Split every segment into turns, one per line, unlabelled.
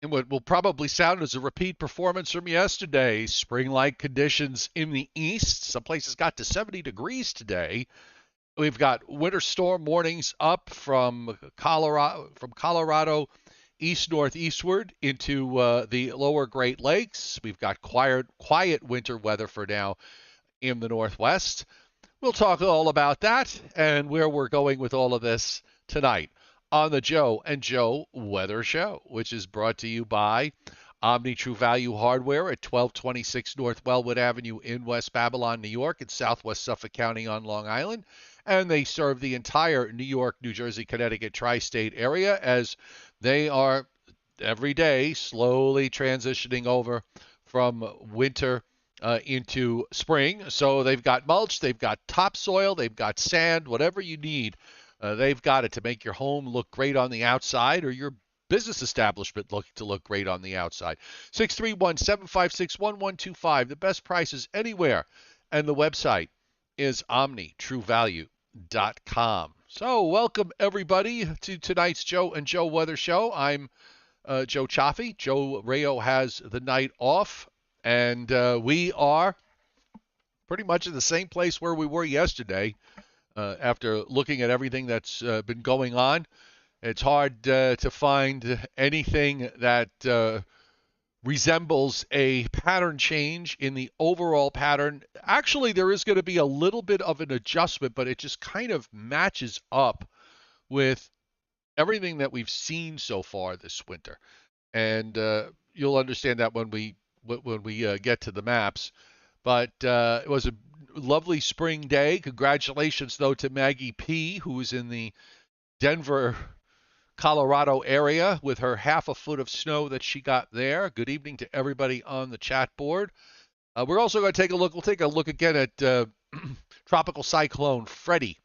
in what will probably sound as a repeat performance from yesterday. Spring-like conditions in the east. Some places got to 70 degrees today. We've got winter storm warnings up from Colorado east northeastward into the lower Great Lakes. We've got quiet winter weather for now in the Northwest. We'll talk all about that and where we're going with all of this tonight on the Joe and Joe Weather Show, which is brought to you by Omni True Value Hardware at 1226 North Wellwood Avenue in West Babylon, New York, in southwest Suffolk County on Long Island. And they serve the entire New York, New Jersey, Connecticut tri-state area as they are every day slowly transitioning over from winter into spring. So they've got mulch, they've got topsoil, they've got sand, whatever you need. They've got it to make your home look great on the outside or your business establishment look great on the outside. 631-756-1125. The best prices anywhere. And the website is omnitruevalue.com. So welcome everybody to tonight's Joe and Joe Weather Show. I'm Joe Cioffi. Joe Rayo has the night off. And we are pretty much in the same place where we were yesterday after looking at everything that's been going on. It's hard to find anything that resembles a pattern change in the overall pattern. Actually, there is going to be a little bit of an adjustment, but it just kind of matches up with everything that we've seen so far this winter. And you'll understand that when we get to the maps. But it was a lovely spring day. Congratulations, though, to Maggie P., who is in the Denver, Colorado area with her half a foot of snow that she got there. Good evening to everybody on the chat board. We're also going to take a look. We'll take a look again at Tropical Cyclone Freddy.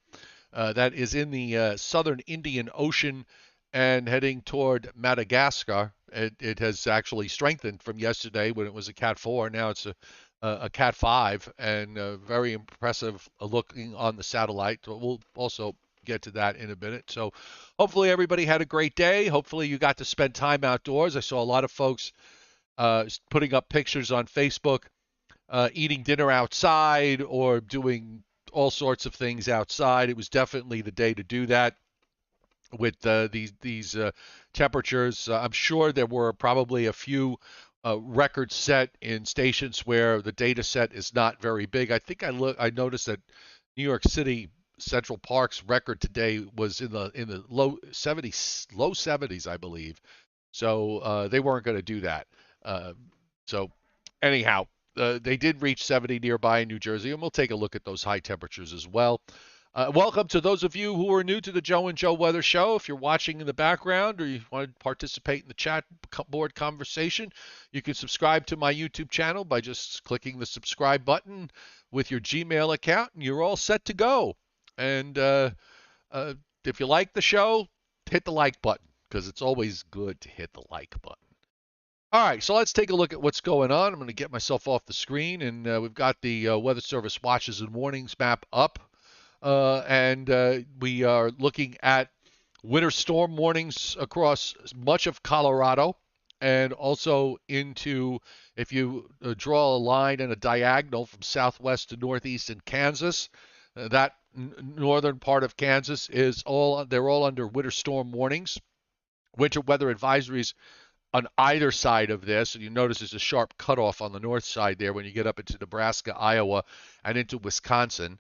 That is in the southern Indian Ocean and heading toward Madagascar. It has actually strengthened from yesterday when it was a Cat 4. Now it's a Cat 5, and very impressive looking on the satellite. We'll also get to that in a minute. So hopefully everybody had a great day. Hopefully you got to spend time outdoors. I saw a lot of folks putting up pictures on Facebook, eating dinner outside or doing all sorts of things outside. It was definitely the day to do that with these temperatures. I'm sure there were probably a few records set in stations where the data set is not very big. I think I noticed that New York City Central Park's record today was in the low 70s, I believe. So they weren't going to do that. So anyhow, they did reach 70 nearby in New Jersey, and we'll take a look at those high temperatures as well. Welcome to those of you who are new to the Joe and Joe Weather Show. If you're watching in the background or you want to participate in the chat board conversation, you can subscribe to my YouTube channel by just clicking the subscribe button with your Gmail account, and you're all set to go. And if you like the show, hit the like button, because it's always good to hit the like button. All right, so let's take a look at what's going on. I'm going to get myself off the screen, and we've got the Weather Service watches and warnings map up. And we are looking at winter storm warnings across much of Colorado, and also into, if you draw a line and a diagonal from southwest to northeast in Kansas, that northern part of Kansas they're all under winter storm warnings. Winter weather advisories on either side of this, and you notice there's a sharp cutoff on the north side there when you get up into Nebraska, Iowa, and into Wisconsin.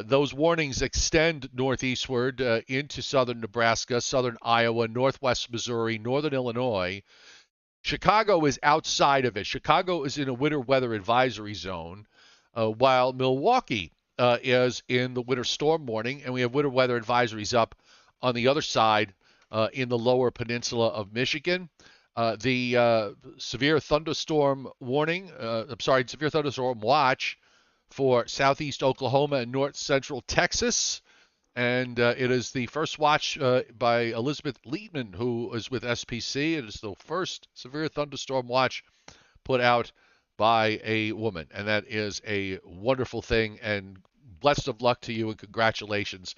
Those warnings extend northeastward into southern Nebraska, southern Iowa, northwest Missouri, northern Illinois. Chicago is outside of it. Chicago is in a winter weather advisory zone, while Milwaukee is in the winter storm warning, and we have winter weather advisories up on the other side in the lower peninsula of Michigan. The severe thunderstorm warning, severe thunderstorm watch for southeast Oklahoma and north central Texas. And it is the first watch by Elizabeth Lietman, who is with SPC. It is the first severe thunderstorm watch put out by a woman. And that is a wonderful thing. And best of luck to you and congratulations.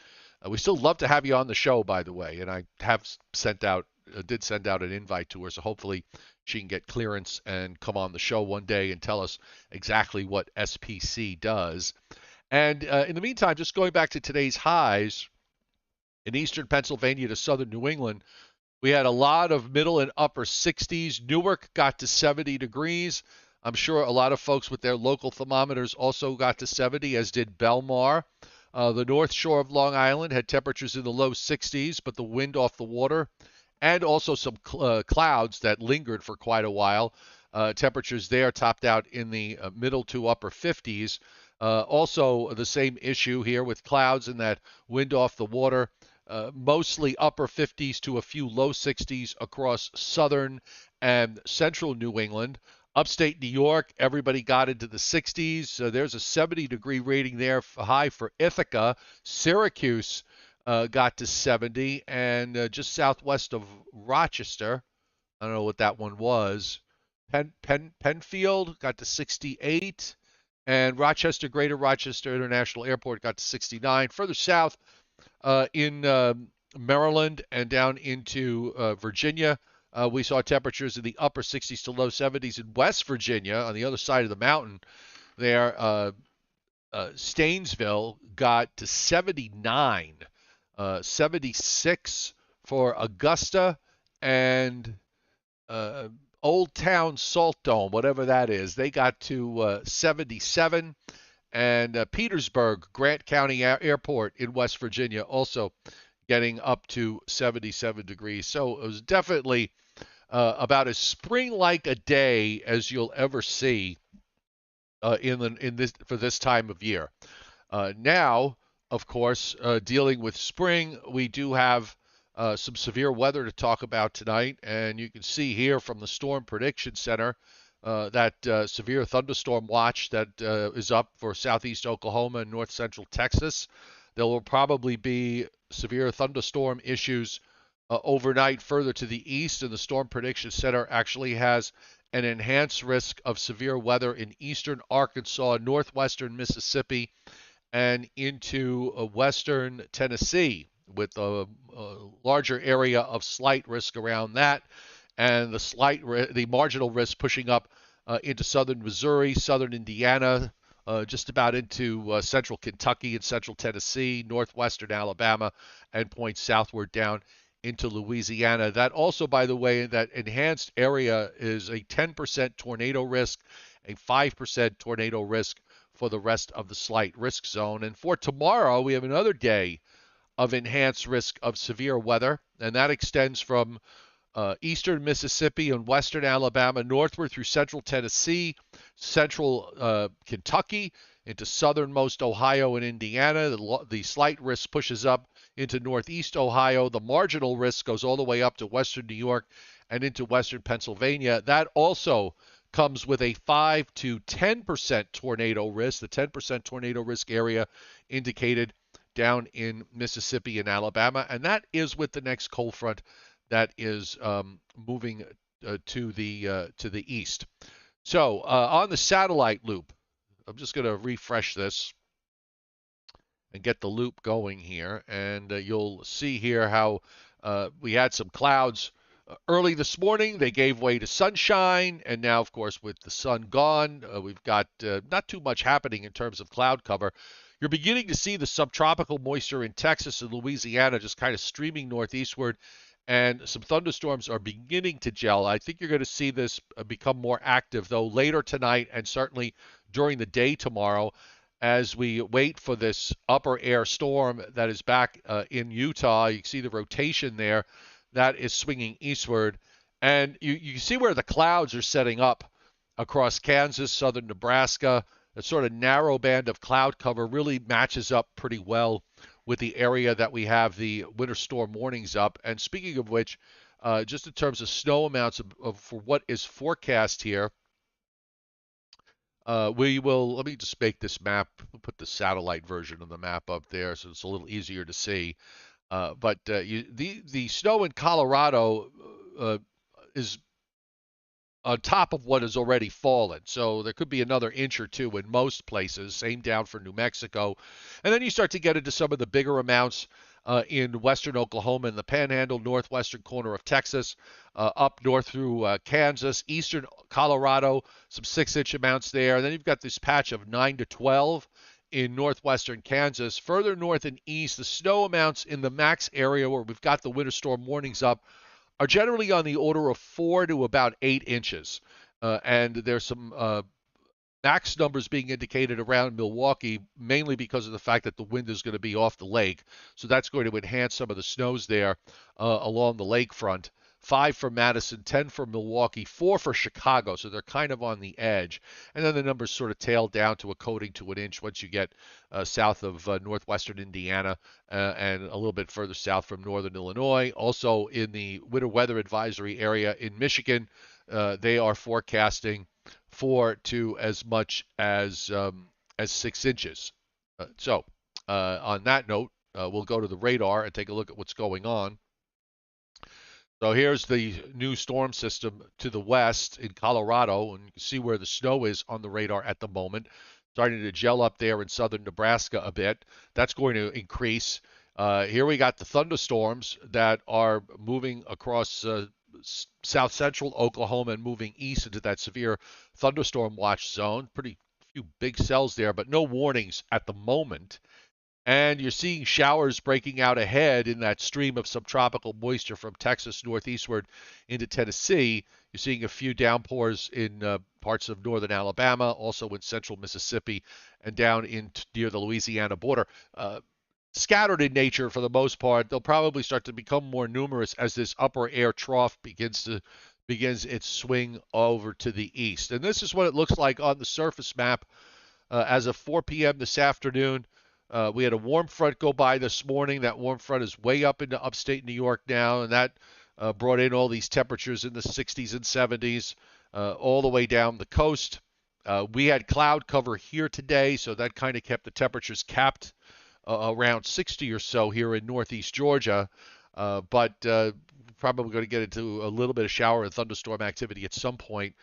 We still love to have you on the show, by the way. And I have sent out did send out an invite to her, so hopefully she can get clearance and come on the show one day and tell us exactly what SPC does. And in the meantime, just going back to today's highs in eastern Pennsylvania to southern New England, we had a lot of middle and upper 60s. Newark got to 70 degrees. I'm sure a lot of folks with their local thermometers also got to 70, as did Belmar. The north shore of Long Island had temperatures in the low 60s, but the wind off the water and also some clouds that lingered for quite a while. Temperatures there topped out in the middle to upper 50s. Also, the same issue here with clouds and that wind off the water. Mostly upper 50s to a few low 60s across southern and central New England. Upstate New York, everybody got into the 60s. So there's a 70-degree rating there, high for Ithaca. Syracuse got to 70, and just southwest of Rochester, I don't know what that one was. Penfield got to 68, and Greater Rochester International Airport got to 69. Further south, in Maryland and down into Virginia, we saw temperatures in the upper 60s to low 70s. In West Virginia, on the other side of the mountain, there, Stainsville got to 79, 76 for Augusta, and Old Town Salt Dome, whatever that is, they got to 77. And Petersburg, Grant County Airport in West Virginia, also getting up to 77 degrees. So it was definitely about as spring-like a day as you'll ever see in this for this time of year. Now, of course, dealing with spring, we do have some severe weather to talk about tonight, and you can see here from the Storm Prediction Center that severe thunderstorm watch that is up for southeast Oklahoma and north central Texas. There will probably be severe thunderstorm issues overnight further to the east, and the Storm Prediction Center actually has an enhanced risk of severe weather in eastern Arkansas, northwestern Mississippi, and into western Tennessee, with a larger area of slight risk around that, and the marginal risk pushing up into southern Missouri, southern Indiana, just about into central Kentucky and central Tennessee, northwestern Alabama, and points southward down into Louisiana. That also, by the way, that enhanced area is a 10% tornado risk, a 5% tornado risk for the rest of the slight risk zone. And for tomorrow, we have another day of enhanced risk of severe weather, and that extends from eastern Mississippi and western Alabama northward through central Tennessee, central Kentucky, into southernmost Ohio and Indiana. The slight risk pushes up into northeast Ohio. The marginal risk goes all the way up to western New York and into western Pennsylvania. That also comes with a 5 to 10% tornado risk. The 10% tornado risk area indicated down in Mississippi and Alabama, and that is with the next cold front that is moving to the east. So on the satellite loop, I'm just going to refresh this and get the loop going here, and you'll see here how we had some clouds early this morning. They gave way to sunshine, and now, of course, with the sun gone, we've got not too much happening in terms of cloud cover. You're beginning to see the subtropical moisture in Texas and Louisiana just kind of streaming northeastward, and some thunderstorms are beginning to gel. I think you're going to see this become more active, though, later tonight and certainly during the day tomorrow as we wait for this upper air storm that is back in Utah. You can see the rotation there. That is swinging eastward. And you see where the clouds are setting up across Kansas, southern Nebraska. That sort of narrow band of cloud cover really matches up pretty well with the area that we have the winter storm warnings up. And speaking of which, just in terms of snow amounts for what is forecast here, let me just make this map, put the satellite version of the map up there so it's a little easier to see. But the snow in Colorado is on top of what has already fallen. So there could be another inch or two in most places. Same down for New Mexico. And then you start to get into some of the bigger amounts in western Oklahoma and the Panhandle, northwestern corner of Texas, up north through Kansas, eastern Colorado, some 6-inch amounts there. And then you've got this patch of 9 to 12 in northwestern Kansas. Further north and east, the snow amounts in the max area where we've got the winter storm warnings up are generally on the order of 4 to about 8 inches. And there's some max numbers being indicated around Milwaukee, mainly because of the fact that the wind is going to be off the lake. So that's going to enhance some of the snows there along the lakefront. 5 for Madison, 10 for Milwaukee, 4 for Chicago. So they're kind of on the edge. And then the numbers sort of tail down to a coating to an inch once you get south of northwestern Indiana and a little bit further south from northern Illinois. Also in the winter weather advisory area in Michigan, they are forecasting 4 to as much as 6 inches. On that note, we'll go to the radar and take a look at what's going on. So here's the new storm system to the west in Colorado, and you can see where the snow is on the radar at the moment. Starting to gel up there in southern Nebraska a bit. That's going to increase. Here we got the thunderstorms that are moving across south central Oklahoma and moving east into that severe thunderstorm watch zone. Pretty few big cells there, but no warnings at the moment. And you're seeing showers breaking out ahead in that stream of subtropical moisture from Texas northeastward into Tennessee. You're seeing a few downpours in parts of northern Alabama, also in central Mississippi, and down in near the Louisiana border. Scattered in nature for the most part. They'll probably start to become more numerous as this upper air trough begins its swing over to the east. And this is what it looks like on the surface map as of 4 p.m. this afternoon. We had a warm front go by this morning. That warm front is way up into upstate New York now, and that brought in all these temperatures in the 60s and 70s all the way down the coast. We had cloud cover here today, so that kind of kept the temperatures capped around 60 or so here in northeast Georgia, but probably going to get into a little bit of shower and thunderstorm activity at some point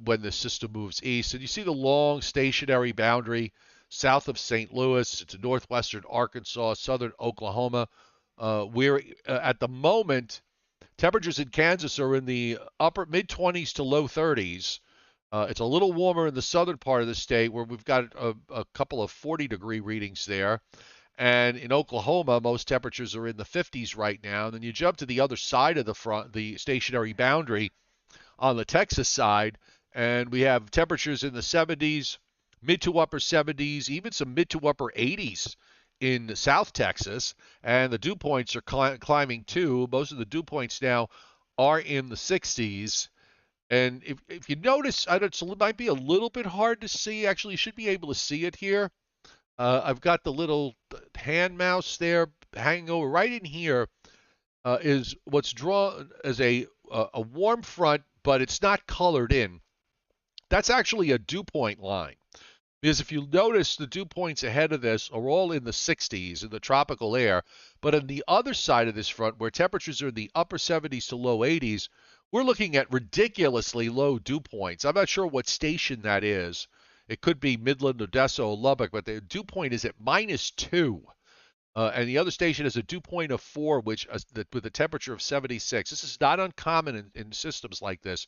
when the system moves east. And you see the long stationary boundary south of St. Louis to northwestern Arkansas, southern Oklahoma. We're at the moment, temperatures in Kansas are in the upper mid-20s to low 30s. It's a little warmer in the southern part of the state where we've got a couple of 40-degree readings there. And in Oklahoma, most temperatures are in the 50s right now. And then you jump to the other side of the stationary boundary on the Texas side, and we have temperatures in the 70s, mid to upper 70s, even some mid to upper 80s in South Texas. And the dew points are climbing too. Most of the dew points now are in the 60s. And if you notice, it might be a little bit hard to see. Actually, you should be able to see it here. I've got the little hand mouse there hanging over. Right in here is what's drawn as a warm front, but it's not colored in. That's actually a dew point line. Because if you notice, the dew points ahead of this are all in the 60s in the tropical air. But on the other side of this front, where temperatures are in the upper 70s to low 80s, we're looking at ridiculously low dew points. I'm not sure what station that is. It could be Midland, Odessa, or Lubbock, but the dew point is at -2. And the other station has a dew point of 4, with a temperature of 76. This is not uncommon in systems like this,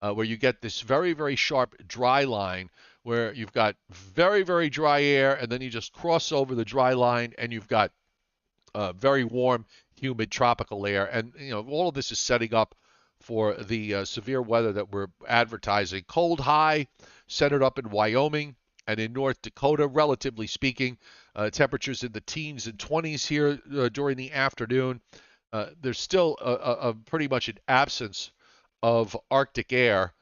where you get this very, very sharp dry line, where you've got very, very dry air, and then you just cross over the dry line, and you've got very warm, humid tropical air. And all of this is setting up for the severe weather that we're advertising. Cold high centered up in Wyoming and in North Dakota, relatively speaking. Temperatures in the teens and 20s here during the afternoon. There's still a pretty much an absence of Arctic air.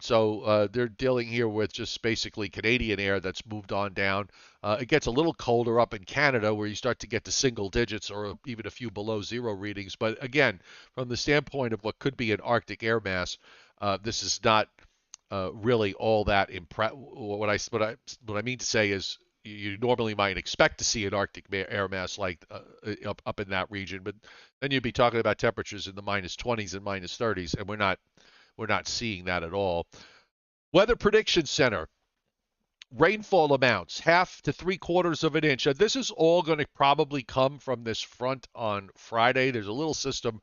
So they're dealing here with just basically Canadian air that's moved on down. It gets a little colder up in Canada, where you start to get to single digits or even a few below zero readings. But again, from the standpoint of what could be an Arctic air mass, this is not really all that what I mean to say is you normally might expect to see an Arctic air mass like up in that region, but then you'd be talking about temperatures in the -20s and -30s, and we're not seeing that at all. Weather Prediction Center. rainfall amounts, half to 3/4 of an inch. This is all going to probably come from this front on Friday. There's a little system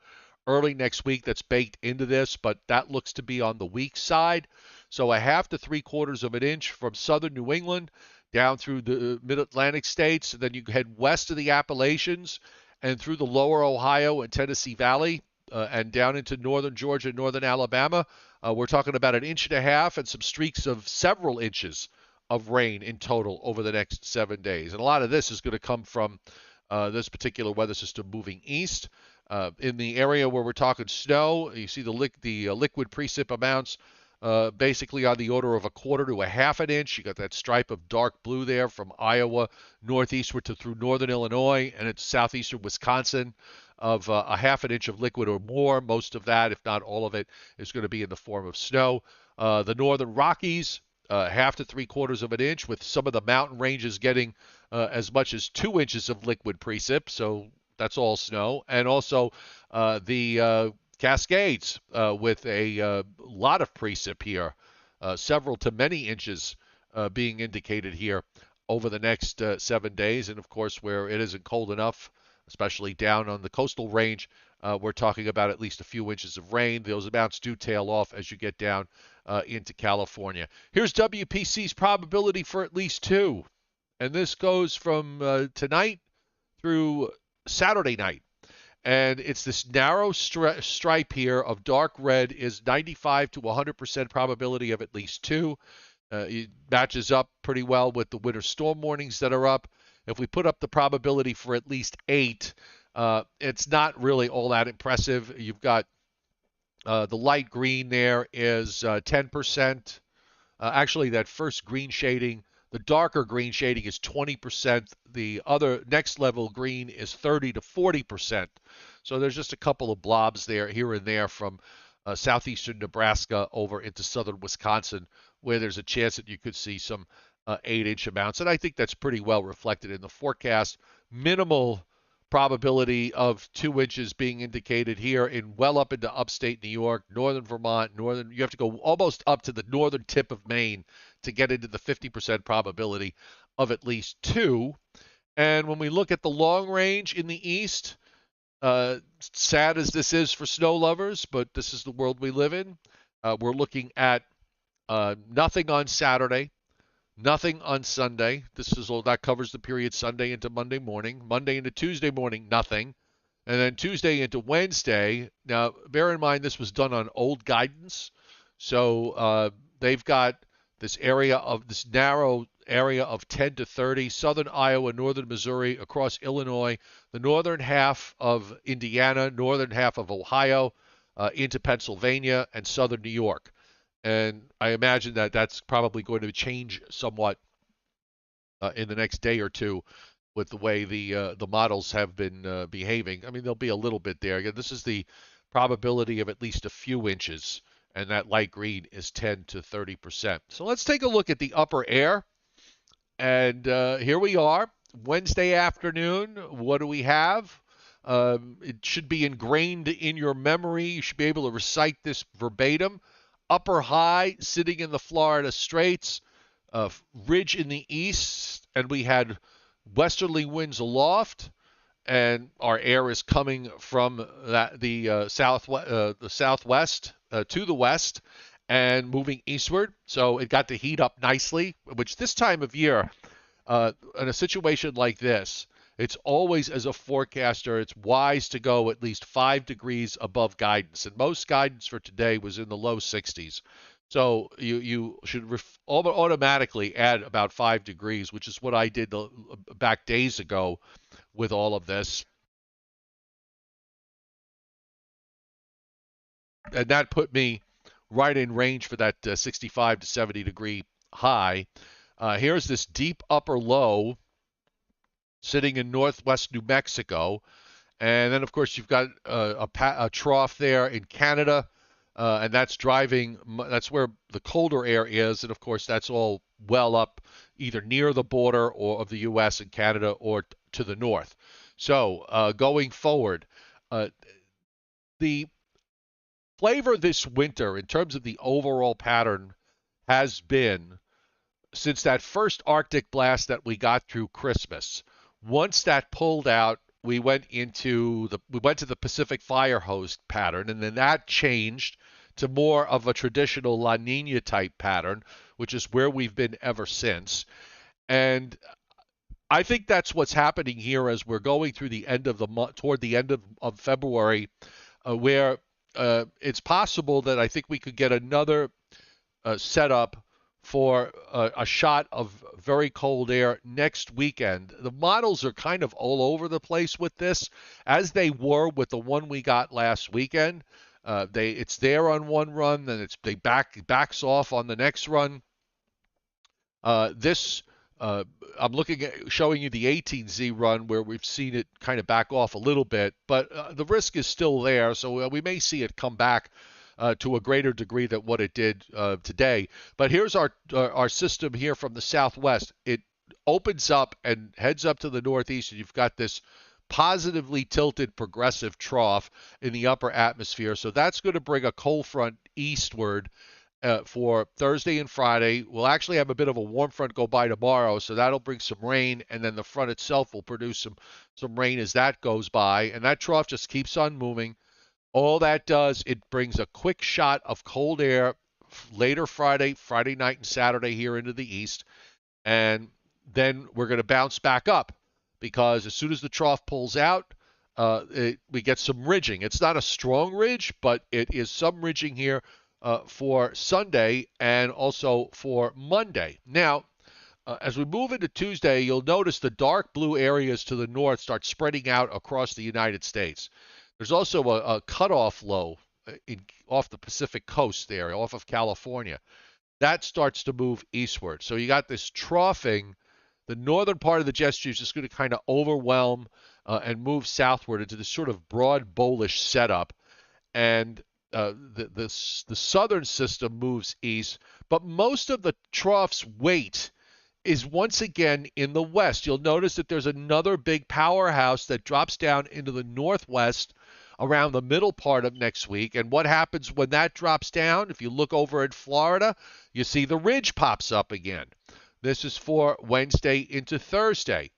early next week that's baked into this, but that looks to be on the weak side. So a half to 3/4 of an inch from southern New England down through the mid-Atlantic states. Then you head west of the Appalachians and through the lower Ohio and Tennessee Valley and down into northern Georgia, northern Alabama. We're talking about an inch and a half and some streaks of several inches of rain in total over the next 7 days. And a lot of this is going to come from this particular weather system moving east. In the area where we're talking snow, you see the liquid precip amounts basically on the order of 1/4 to a half an inch. You got that stripe of dark blue there from Iowa northeastward to through northern Illinois and it's southeastern Wisconsin of a half an inch of liquid or more. Most of that, if not all of it, is going to be in the form of snow. The northern Rockies, half to 3/4 of an inch, with some of the mountain ranges getting as much as 2 inches of liquid precip. So that's all snow. And also the Cascades with a lot of precip here, several to many inches being indicated here over the next 7 days. And of course, where it isn't cold enough, especially down on the coastal range, we're talking about at least a few inches of rain. Those amounts do tail off as you get down into California. Here's WPC's probability for at least 2. And this goes from tonight through Saturday night. And it's this narrow stripe here of dark red is 95 to 100% probability of at least 2. It matches up pretty well with the winter storm warnings that are up. If we put up the probability for at least 8, it's not really all that impressive. You've got the light green there is 10%. Actually, that first green shading, the darker green shading is 20%. The other next level green is 30 to 40%. So there's just a couple of blobs there, here and there, from southeastern Nebraska over into southern Wisconsin, where there's a chance that you could see some 8-inch amounts. And I think that's pretty well reflected in the forecast. Minimal probability of 2 inches being indicated here in well up into upstate New York, northern Vermont, you have to go almost up to the northern tip of Maine to get into the 50% probability of at least 2. And when we look at the long range in the east, sad as this is for snow lovers, but this is the world we live in. We're looking at nothing on Saturday, nothing on Sunday. This is all that covers the period Sunday into Monday morning. Monday into Tuesday morning, nothing. And then Tuesday into Wednesday. Now, bear in mind this was done on old guidance. So they've got this narrow area of 10 to 30, southern Iowa, northern Missouri, across Illinois, the northern half of Indiana, northern half of Ohio, into Pennsylvania, and southern New York. And I imagine that that's probably going to change somewhat in the next day or two with the way the models have been behaving. I mean, there'll be a little bit there. Again, this is the probability of at least a few inches, and that light green is 10 to 30%. So let's take a look at the upper air. And here we are, Wednesday afternoon. What do we have? It should be ingrained in your memory. You should be able to recite this verbatim. Upper high sitting in the Florida Straits, ridge in the east, and we had westerly winds aloft, and our air is coming from the southwest to the west and moving eastward. So it got to heat up nicely, which this time of year, in a situation like this, it's always, as a forecaster, it's wise to go at least 5 degrees above guidance. And most guidance for today was in the low 60s. So you should automatically add about 5 degrees, which is what I did back days ago with all of this. And that put me right in range for that 65 to 70 degree high. Here's this deep upper low sitting in northwest New Mexico. And then, of course, you've got a trough there in Canada, and that's where the colder air is. And, of course, that's all well up either near the border or of the U.S. and Canada or to the north. So going forward, the flavor this winter in terms of the overall pattern has been since that first Arctic blast that we got through Christmas, once that pulled out, we went to the Pacific fire host pattern, and then that changed to more of a traditional La Nina type pattern, which is where we've been ever since. And I think that's what's happening here as we're going through the end of the month, toward the end of February, where it's possible that I think we could get another setup for a shot of very cold air next weekend. The models are kind of all over the place with this, as they were with the one we got last weekend. It's there on one run, then they backs off on the next run. This I'm looking at showing you the 18Z run where we've seen it kind of back off a little bit, but the risk is still there, so we may see it come back to a greater degree than what it did today. But here's our system here from the southwest. It opens up and heads up to the northeast, and you've got this positively tilted progressive trough in the upper atmosphere. So that's going to bring a cold front eastward for Thursday and Friday. We'll actually have a bit of a warm front go by tomorrow, so that'll bring some rain, and then the front itself will produce some rain as that goes by. And that trough just keeps on moving. All that does, it brings a quick shot of cold air later Friday night and Saturday here into the east. And then we're going to bounce back up because as soon as the trough pulls out, we get some ridging. It's not a strong ridge, but it is some ridging here for Sunday and also for Monday. Now, as we move into Tuesday, you'll notice the dark blue areas to the north start spreading out across the United States. There's also a cutoff low off the Pacific coast there, off of California. That starts to move eastward. So you got this troughing. The northern part of the jet stream is just going to kind of overwhelm and move southward into this sort of broad bowlish setup. And the southern system moves east, but most of the trough's weight is once again in the west. You'll notice that there's another big powerhouse that drops down into the northwest around the middle part of next week. And what happens when that drops down? If you look over at Florida, you see the ridge pops up again. This is for Wednesday into Thursday.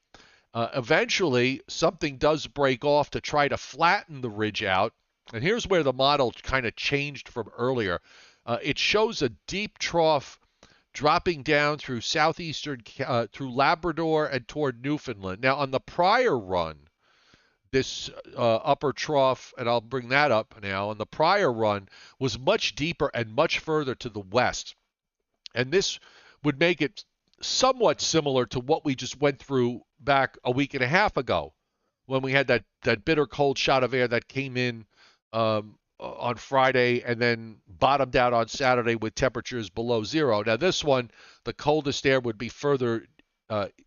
Eventually, something does break off to try to flatten the ridge out. And here's where the model kind of changed from earlier. It shows a deep trough dropping down through southeastern, through Labrador and toward Newfoundland. Now, on the prior run, this upper trough, and I'll bring that up now, on the prior run was much deeper and much further to the west. And this would make it somewhat similar to what we just went through back a week and a half ago when we had that bitter cold shot of air that came in on Friday and then bottomed out on Saturday with temperatures below zero. Now this one, the coldest air would be further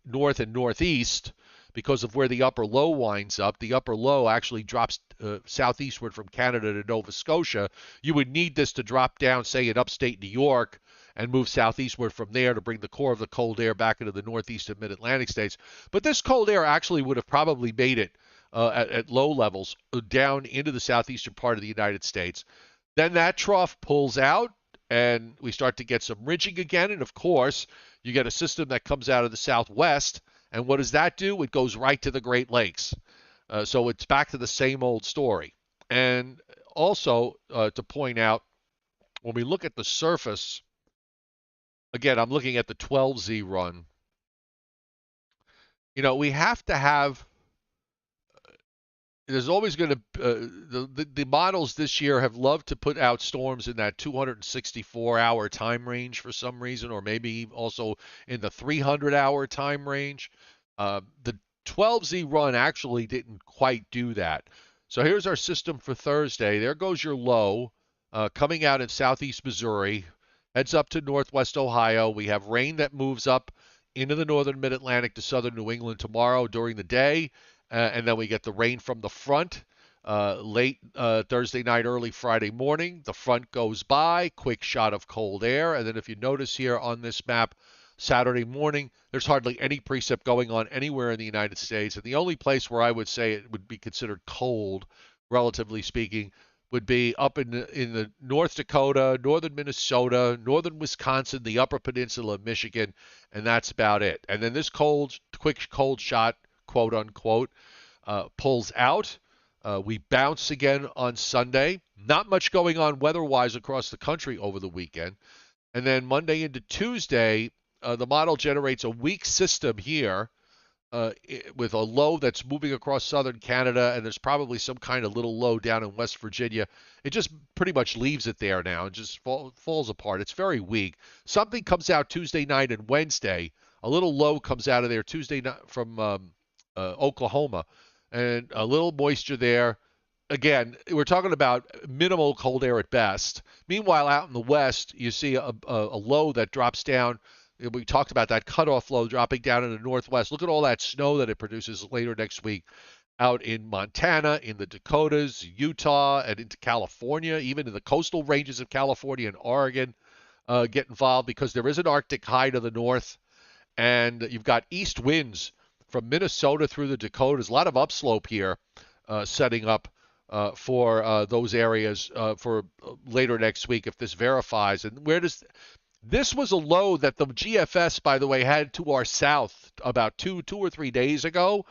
north and northeast because of where the upper low winds up. The upper low actually drops southeastward from Canada to Nova Scotia. You would need this to drop down, say, in upstate New York and move southeastward from there to bring the core of the cold air back into the northeast and mid-Atlantic states. But this cold air actually would have probably made it at low levels down into the southeastern part of the United States. Then that trough pulls out, and we start to get some ridging again. And, of course, you get a system that comes out of the southwest. And what does that do? It goes right to the Great Lakes. So it's back to the same old story. And also to point out, when we look at the surface, again, I'm looking at the 12Z run. You know, we have to have, there's always going to, the models this year have loved to put out storms in that 264-hour time range for some reason, or maybe also in the 300-hour time range. The 12Z run actually didn't quite do that. So here's our system for Thursday. There goes your low coming out in southeast Missouri, heads up to northwest Ohio. We have rain that moves up into the northern mid-Atlantic to southern New England tomorrow during the day. And then we get the rain from the front late Thursday night, early Friday morning. The front goes by, quick shot of cold air. And then if you notice here on this map, Saturday morning, there's hardly any precip going on anywhere in the United States. And the only place where I would say it would be considered cold, relatively speaking, would be up in the North Dakota, northern Minnesota, northern Wisconsin, the Upper Peninsula of Michigan, and that's about it. And then this quick cold shot, quote unquote, pulls out. We bounce again on Sunday. Not much going on weather-wise across the country over the weekend. And then Monday into Tuesday, the model generates a weak system here with a low that's moving across southern Canada, and there's probably some kind of little low down in West Virginia. It just pretty much leaves it there now and just falls apart. It's very weak. Something comes out Tuesday night and Wednesday. A little low comes out of there Tuesday night from Oklahoma, and a little moisture there. Again, we're talking about minimal cold air at best. Meanwhile, out in the west, you see a low that drops down. We talked about that cutoff low dropping down in the northwest. Look at all that snow that it produces later next week out in Montana, in the Dakotas, Utah, and into California, even in the coastal ranges of California and Oregon get involved because there is an Arctic high to the north, and you've got east winds from Minnesota through the Dakotas. A lot of upslope here setting up for those areas for later next week if this verifies. And where does this was a low that the GFS, by the way, had to our south about two or 3 days ago,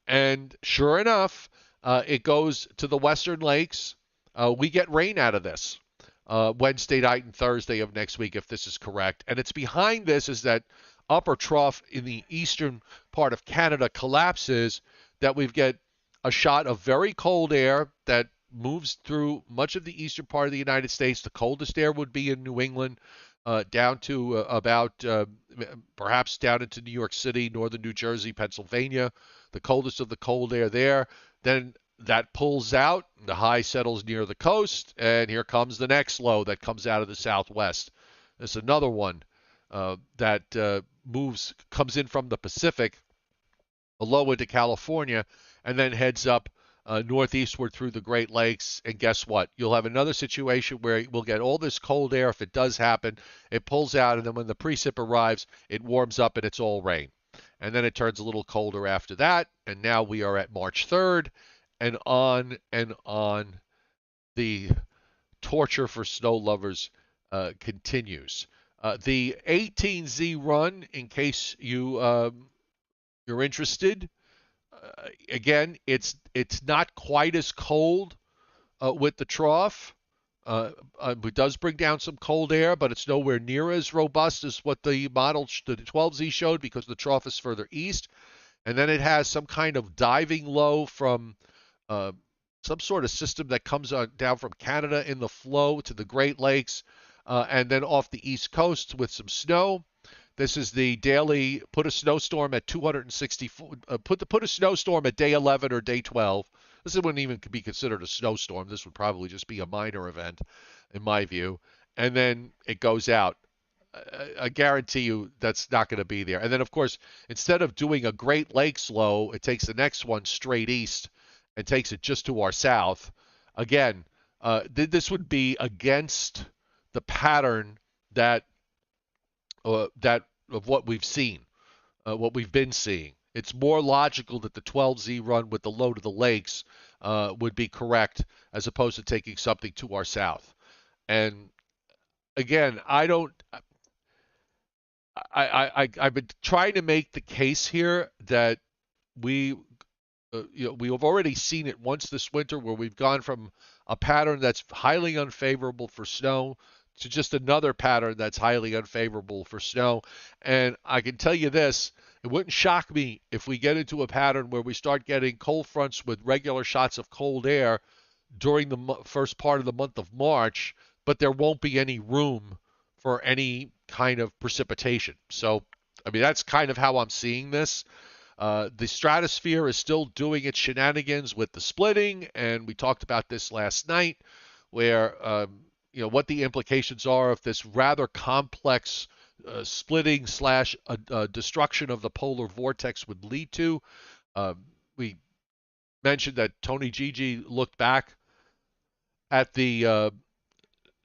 and sure enough, it goes to the western lakes. We get rain out of this Wednesday night and Thursday of next week if this is correct. And it's behind this is that upper trough in the eastern part of Canada collapses, that we get a shot of very cold air that moves through much of the eastern part of the United States. The coldest air would be in New England, down to about perhaps down into New York City, northern New Jersey, Pennsylvania, the coldest of the cold air there. Then that pulls out, the high settles near the coast, and here comes the next low that comes out of the southwest. There's another one that comes in from the Pacific, a low into California, and then heads up northeastward through the Great Lakes. And guess what? You'll have another situation where we'll get all this cold air. If it does happen, it pulls out, and then when the precip arrives, it warms up and it's all rain. And then it turns a little colder after that. And now we are at March 3rd, and on the torture for snow lovers continues. The 18Z run, in case you're interested, again, it's not quite as cold with the trough. It does bring down some cold air, but it's nowhere near as robust as what the model, the 12Z showed, because the trough is further east. And then it has some kind of diving low from some sort of system that comes down from Canada in the flow to the Great Lakes, and then off the east coast with some snow. This is the daily put a snowstorm at 264. Put a snowstorm at day 11 or day 12. This wouldn't even be considered a snowstorm. This would probably just be a minor event, in my view. And then it goes out. I guarantee you that's not going to be there. And then, of course, instead of doing a Great Lakes low, it takes the next one straight east and takes it just to our south. Again, this would be against the pattern that of what we've seen, what we've been seeing. It's more logical that the 12Z run with the low to the lakes would be correct, as opposed to taking something to our south. And again, I've been trying to make the case here that we have already seen it once this winter, where we've gone from a pattern that's highly unfavorable for snow to just another pattern that's highly unfavorable for snow. And I can tell you this, it wouldn't shock me if we get into a pattern where we start getting cold fronts with regular shots of cold air during the first part of the month of March, but there won't be any room for any kind of precipitation. So, I mean, that's kind of how I'm seeing this. The stratosphere is still doing its shenanigans with the splitting, and we talked about this last night, where what the implications are of this rather complex splitting slash destruction of the polar vortex would lead to. We mentioned that Tony Gigi looked back at the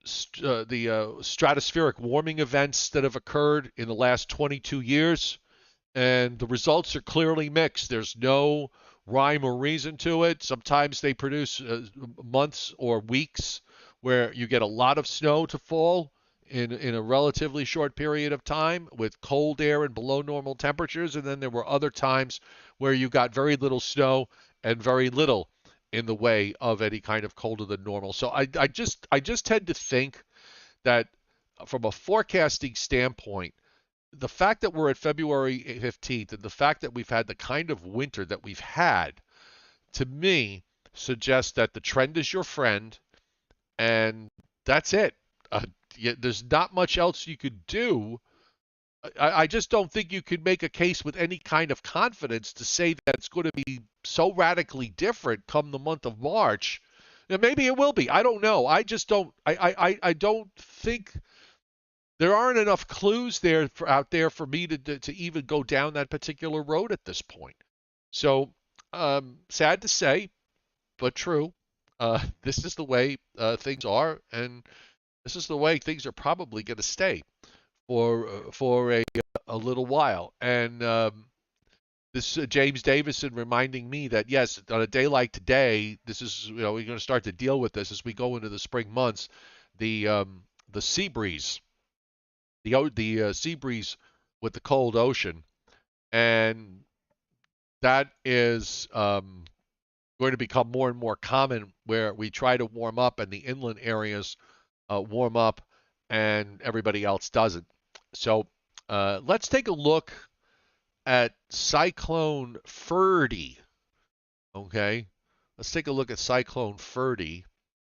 stratospheric warming events that have occurred in the last 22 years, and the results are clearly mixed. There's no rhyme or reason to it. Sometimes they produce months or weeks where you get a lot of snow to fall in a relatively short period of time with cold air and below normal temperatures. And then there were other times where you got very little snow and very little in the way of any kind of colder than normal. So I just tend to think that from a forecasting standpoint, the fact that we're at February 15th and the fact that we've had the kind of winter that we've had, to me, suggests that the trend is your friend, and that's it. Uh, there's not much else you could do. I just don't think you could make a case with any kind of confidence to say that it's going to be so radically different come the month of March. Now, maybe it will be. I don't know. I just don't. I don't think there aren't enough clues out there for me to even go down that particular road at this point. So, sad to say, but true. This is the way things are, and this is the way things are probably going to stay for a little while. And this James Davison reminding me that yes, on a day like today, this is we're going to start to deal with this as we go into the spring months. The sea breeze, the sea breeze with the cold ocean, and that is going to become more and more common where we try to warm up and the inland areas warm up and everybody else doesn't. So let's take a look at Cyclone Freddy. Okay, let's take a look at Cyclone Freddy,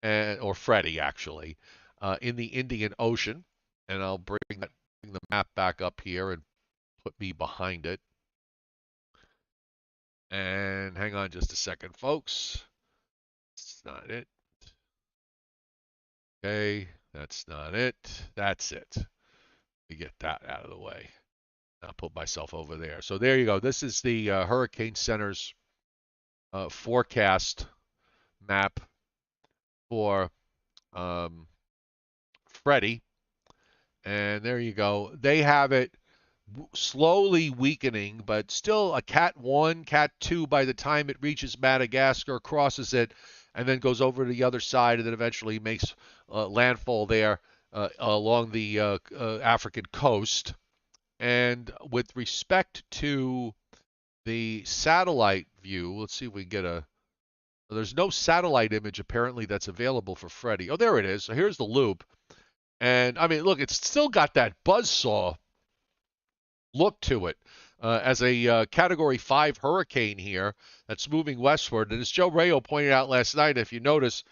or Freddy actually, in the Indian Ocean, and I'll bring the map back up here and put me behind it. And hang on just a second, folks. That's not it. Okay, that's not it. That's it. Let me get that out of the way. I'll put myself over there. So there you go. This is the Hurricane Center's forecast map for Freddy. And there you go. They have it slowly weakening, but still a Cat 1, Cat 2 by the time it reaches Madagascar, crosses it, and then goes over to the other side, and then eventually makes landfall there along the African coast. And with respect to the satellite view, let's see if we can get a. There's no satellite image apparently that's available for Freddy. Oh, there it is. So here's the loop. And I mean, look, it's still got that buzzsaw look to it as a Category 5 hurricane here that's moving westward. And as Joe Rayo pointed out last night, if you notice,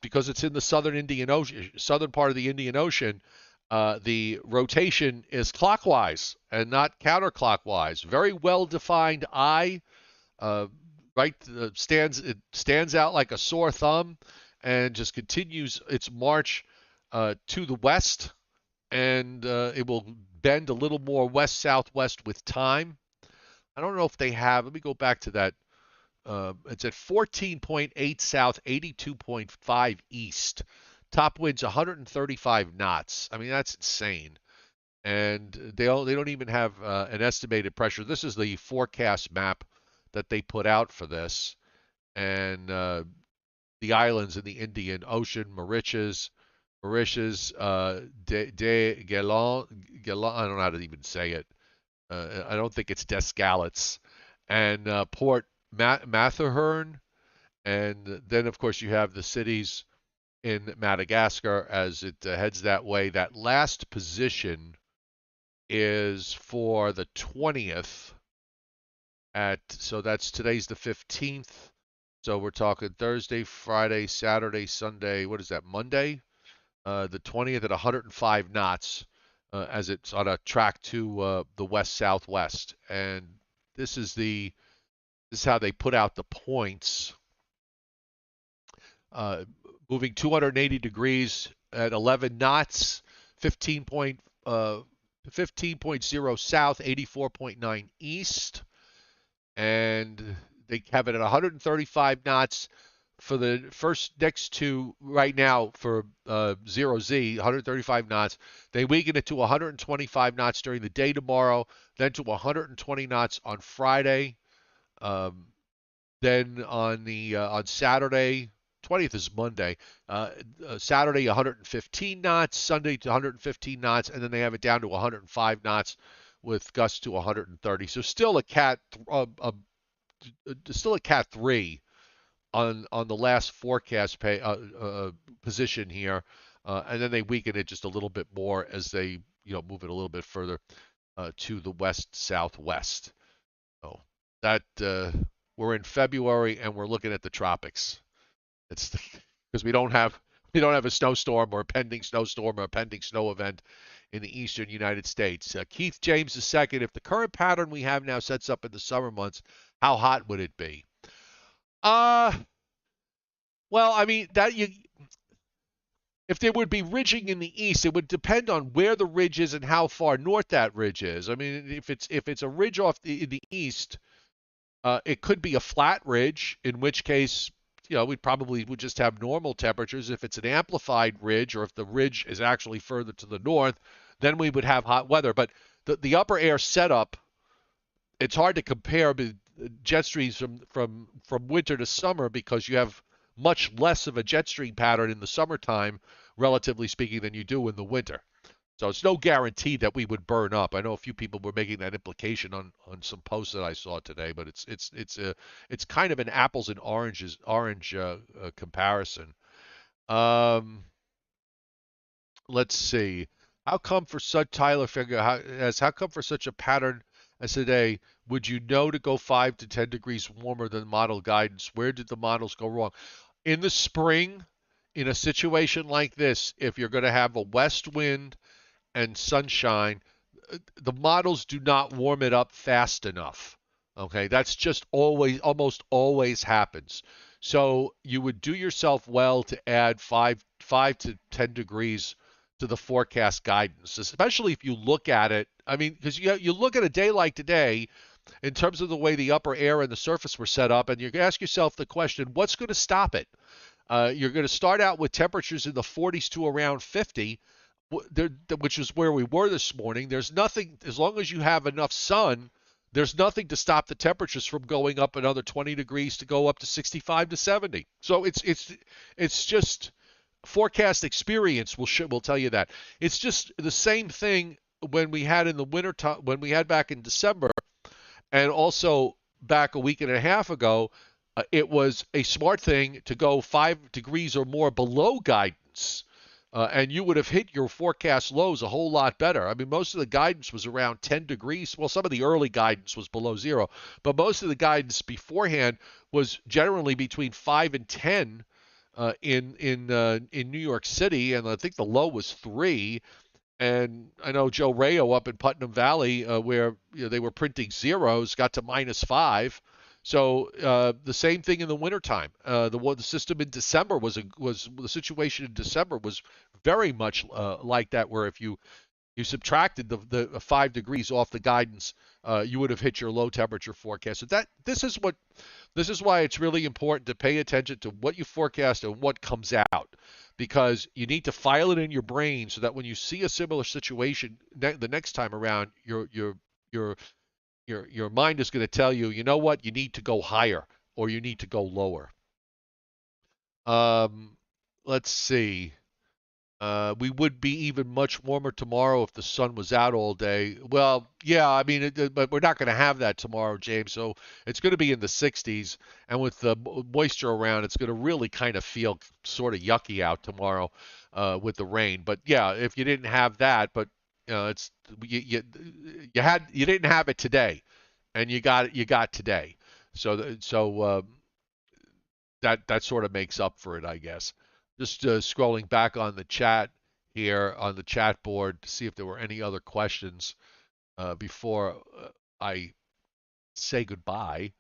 because it's in the southern Indian Ocean, southern part of the Indian Ocean, the rotation is clockwise and not counterclockwise. Very well-defined eye, right? It stands out like a sore thumb and just continues its march to the west, and it will bend a little more west-southwest with time. I don't know if they have. Let me go back to that. It's at 14.8 south, 82.5 east. Top wind's 135 knots. I mean, that's insane. And they don't even have an estimated pressure. This is the forecast map that they put out for this. And the islands in the Indian Ocean, Mauritius, de Galant, I don't know how to even say it. I don't think it's Descalets, and Port Matterhorn, and then of course you have the cities in Madagascar as it heads that way. That last position is for the 20th so that's today's the 15th. So we're talking Thursday, Friday, Saturday, Sunday. What is that? Monday? The 20th at 105 knots as it's on a track to the west-southwest. And this is how they put out the points. Moving 280 degrees at 11 knots, 15.0 south, 84.9 east. And they have it at 135 knots for the next two right now for 0Z, 135 knots. They weaken it to 125 knots during the day tomorrow, then to 120 knots on Friday. Then on Saturday, 20th is Monday. Saturday 115 knots, Sunday to 115 knots, and then they have it down to 105 knots with gusts to 130. So still a Cat 3 on the last forecast position here, and then they weaken it just a little bit more as they move it a little bit further to the west southwest. So that we're in February and we're looking at the tropics. It's because we don't have a snowstorm or a pending snowstorm or a pending snow event in the eastern United States. Keith James II, if the current pattern we have now sets up in the summer months, how hot would it be? Uh, well, I mean that you if there would be ridging in the east, it would depend on where the ridge is and how far north that ridge is. I mean, if it's a ridge in the east, it could be a flat ridge, in which case, we probably would just have normal temperatures. If it's an amplified ridge, or if the ridge is actually further to the north, then we would have hot weather. But the upper air setup, it's hard to compare jet streams from winter to summer because you have much less of a jet stream pattern in the summertime, relatively speaking, than you do in the winter. So it's no guarantee that we would burn up. I know a few people were making that implication on some posts that I saw today, but it's kind of an apples and orange comparison. Um, let's see. How come for such Tyler figure how come for such a pattern as today would you know to go 5 to 10 degrees warmer than model guidance? Where did the models go wrong? In the spring, in a situation like this, if you're going to have a west wind and sunshine, the models do not warm it up fast enough. Okay, that's just almost always happens. So you would do yourself well to add five to 10 degrees to the forecast guidance, especially if you look at it. I mean, because you look at a day like today, in terms of the way the upper air and the surface were set up, and you ask yourself the question, what's going to stop it? You're going to start out with temperatures in the 40s to around 50, which is where we were this morning. There's nothing, as long as you have enough sun, there's nothing to stop the temperatures from going up another 20 degrees to go up to 65 to 70. So it's just forecast experience will tell you that. It's just the same thing when we had in the winter time, when we had back in December, and also back a week and a half ago. It was a smart thing to go 5 degrees or more below guidance, and you would have hit your forecast lows a whole lot better. I mean, most of the guidance was around 10 degrees. Well, some of the early guidance was below zero, but most of the guidance beforehand was generally between 5 and 10 in New York City, and I think the low was 3. And I know Joe Rayo up in Putnam Valley, where they were printing zeros, got to -5. So the same thing in the wintertime. The system in December was the situation in December was very much like that, where if you subtracted the 5 degrees off the guidance, you would have hit your low temperature forecast. So this is why it's really important to pay attention to what you forecast and what comes out, because you need to file it in your brain so that when you see a similar situation the next time around, your mind is going to tell you, you know what, you need to go higher or you need to go lower. Let's see. We would be even much warmer tomorrow if the sun was out all day. Well, yeah, I mean, but we're not going to have that tomorrow, James. So it's going to be in the 60s, and with the moisture around, it's going to really kind of feel sort of yucky out tomorrow with the rain. But yeah, if you didn't have that, but it's you didn't have it today, and you got today. So that sort of makes up for it, I guess. Just scrolling back on the chat here on the chat board to see if there were any other questions before I say goodbye.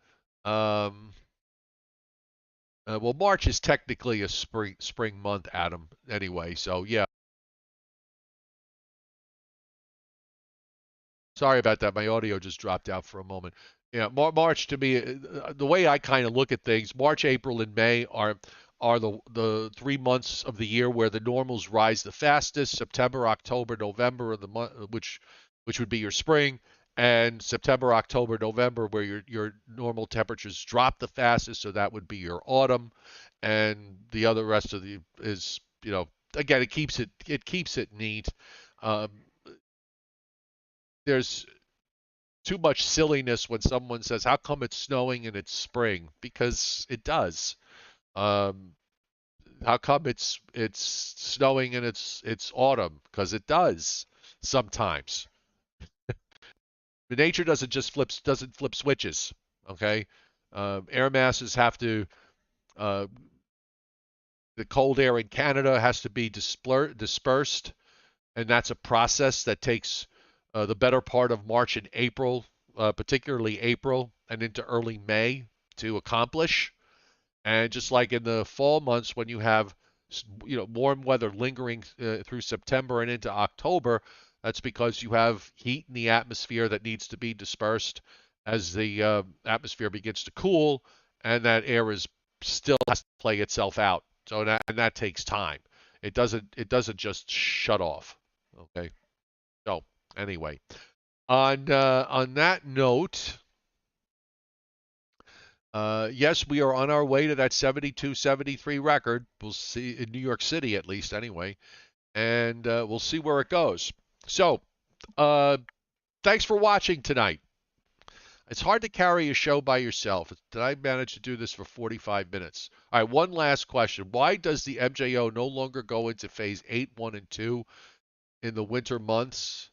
Well, March is technically a spring month, Adam. Anyway, so yeah. Sorry about that. My audio just dropped out for a moment. Yeah, March to me, the way I kind of look at things, March, April, and May are the 3 months of the year where the normals rise the fastest. September, October, November, are the month which would be your spring, and September, October, November, where your normal temperatures drop the fastest, so that would be your autumn, and the other rest of the is again it keeps it neat. Um, there's too much silliness when someone says, "How come it's snowing and it's spring?" Because it does. Um, how come it's snowing and it's autumn? Because it does sometimes. The nature doesn't flip switches. Okay, air masses have to. Uh, the cold air in Canada has to be dispersed, and that's a process that takes the better part of March and April, particularly April and into early May to accomplish. And just like in the fall months, when you have warm weather lingering through September and into October, that's because you have heat in the atmosphere that needs to be dispersed as the atmosphere begins to cool, and that air is still has to play itself out. So that takes time. It doesn't just shut off. Okay. So anyway, on that note, yes, we are on our way to that 72-73 record. We'll see in New York City at least anyway, and we'll see where it goes. So, uh, thanks for watching tonight. It's hard to carry a show by yourself. Did I manage to do this for 45 minutes? All right, one last question. Why does the MJO no longer go into phase 8, 1, and 2 in the winter months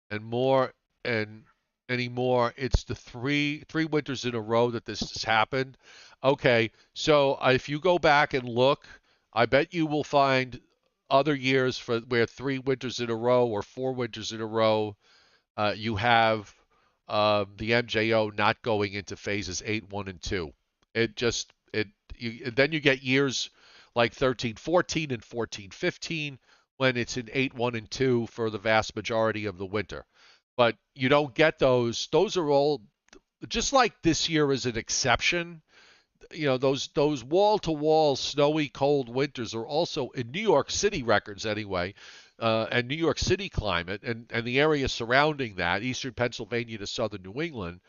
and more and anymore? It's the three winters in a row that this has happened. Okay, so if you go back and look, I bet you will find other years for where 3 winters in a row or 4 winters in a row you have the MJO not going into phases 8, 1, and 2. It just it you then you get years like 13, 14 and 14, 15 when it's in 8, 1, and 2 for the vast majority of the winter. But you don't get those. Those are all just like this year is an exception. Those wall to wall snowy cold winters are also in New York City records anyway, and New York City climate and the area surrounding that, eastern Pennsylvania to southern New England.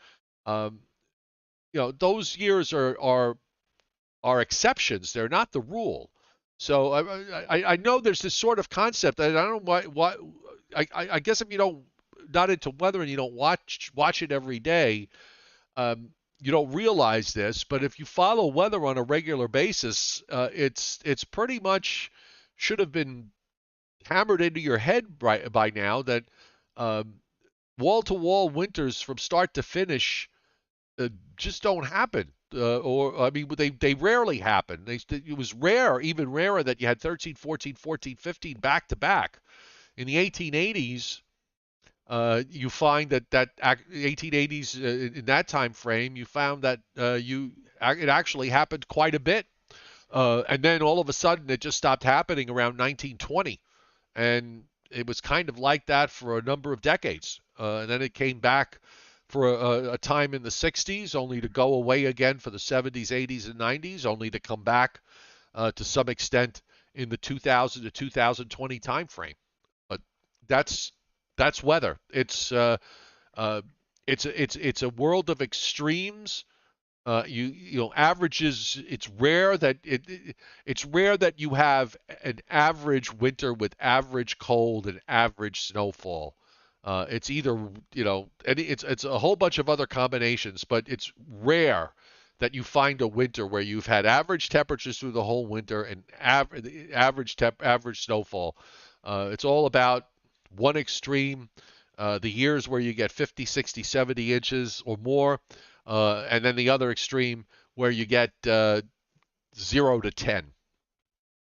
um, those years are exceptions. They're not the rule. So I know there's this sort of concept. I don't know why I guess if you don't not into weather and you don't watch it every day, you don't realize this, but if you follow weather on a regular basis, it's pretty much should have been hammered into your head by now that um, wall-to-wall winters from start to finish just don't happen. Or I mean, they rarely happen. It was rare, even rarer, that you had 13, 14, 14, 15 back to back. In the 1880s, you find that 1880s in that time frame, you found that it actually happened quite a bit, and then all of a sudden it just stopped happening around 1920, and it was kind of like that for a number of decades, and then it came back for a time in the 60s, only to go away again for the 70s, 80s, and 90s, only to come back to some extent in the 2000 to 2020 time frame. But that's that's weather. Uh, it's a world of extremes. Averages. It's rare that you have an average winter with average cold and average snowfall. It's either it's a whole bunch of other combinations, but it's rare that you find a winter where you've had average temperatures through the whole winter and average snowfall. It's all about one extreme, the years where you get 50, 60, 70 inches or more, and then the other extreme where you get 0 to 10.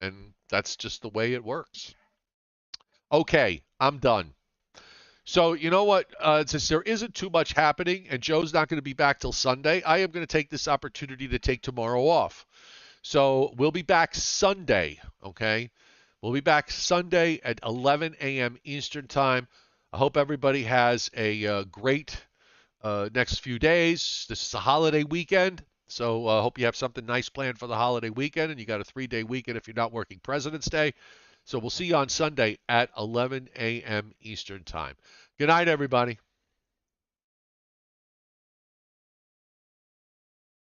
And that's just the way it works. Okay, I'm done. So you know what? Since there isn't too much happening and Joe's not going to be back till Sunday, I am going to take this opportunity to take tomorrow off. So we'll be back Sunday, okay? We'll be back Sunday at 11 a.m. Eastern Time. I hope everybody has a great next few days. This is a holiday weekend, so I hope you have something nice planned for the holiday weekend, and you got a 3-day weekend if you're not working President's Day. So we'll see you on Sunday at 11 a.m. Eastern Time. Good night, everybody.